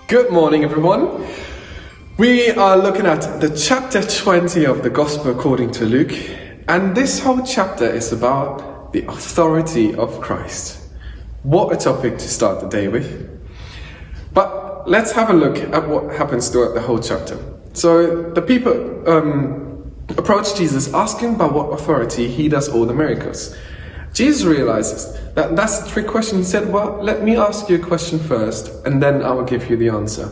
Good morning, everyone. We are looking at the chapter 20 of the Gospel according to Luke, and this whole chapter is about the authority of Christ. What a topic to start the day with. But let's have a look at what happens throughout the whole chapter. So the people approach Jesus asking by what authority he does all the miracles. Jesus realizes that that's the trick question. He said, well, let me ask you a question first, and then I will give you the answer.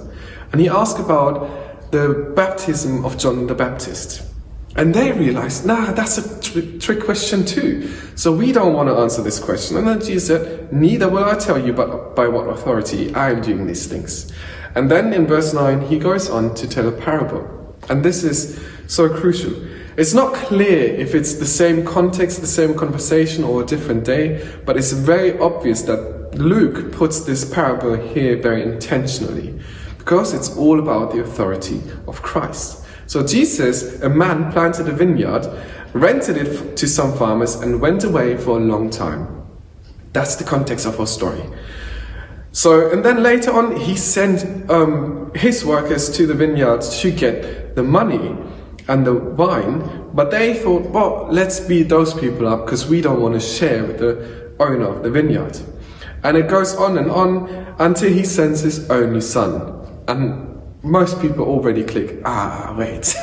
And he asked about the baptism of John the Baptist. And they realized, that's a trick question too. So we don't want to answer this question. And then Jesus said, neither will I tell you but by what authority I am doing these things. And then in verse 9, he goes on to tell a parable. And this is so crucial. It's not clear if it's the same context, the same conversation, or a different day, but it's very obvious that Luke puts this parable here very intentionally, because it's all about the authority of Christ. So Jesus says, a man planted a vineyard, rented it to some farmers, and went away for a long time. That's the context of our story. So, and then later on, he sent his workers to the vineyard to get the money and the wine, but they thought, well, let's beat those people up because we don't want to share with the owner of the vineyard. And it goes on and on until he sends his only son. And most people already click, wait,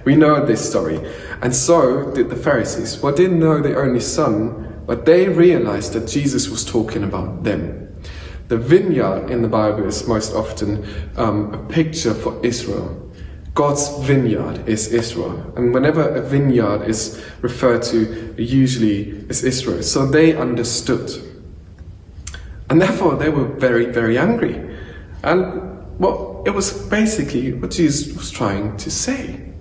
we know this story. And so did the Pharisees. Well, didn't know the only son, but they realized that Jesus was talking about them. The vineyard in the Bible is most often a picture for Israel. God's vineyard is Israel. And whenever a vineyard is referred to, usually it's Israel. So they understood. And therefore they were very, very angry. And well, it was basically what Jesus was trying to say.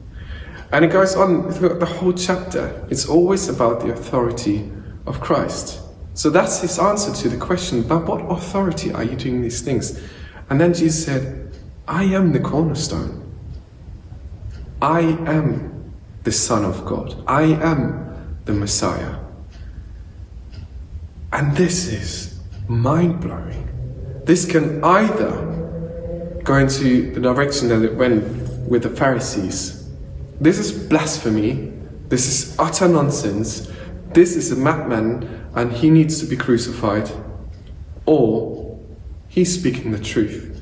And it goes on throughout the whole chapter. It's always about the authority of Christ. So that's his answer to the question, but what authority are you doing these things? And then Jesus said, I am the cornerstone. I am the Son of God. I am the Messiah. And this is mind-blowing. This can either go into the direction that it went with the Pharisees. This is blasphemy. This is utter nonsense. This is a madman and he needs to be crucified. Or he's speaking the truth.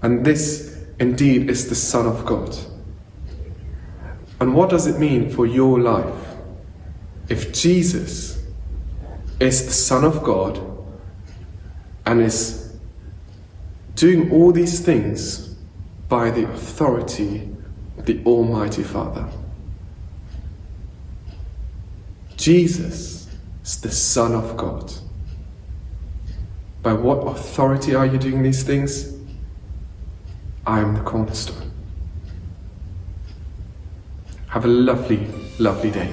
And this indeed is the Son of God. And what does it mean for your life if Jesus is the Son of God and is doing all these things by the authority of the Almighty Father? Jesus is the Son of God. By what authority are you doing these things? I am the cornerstone. Have a lovely, lovely day.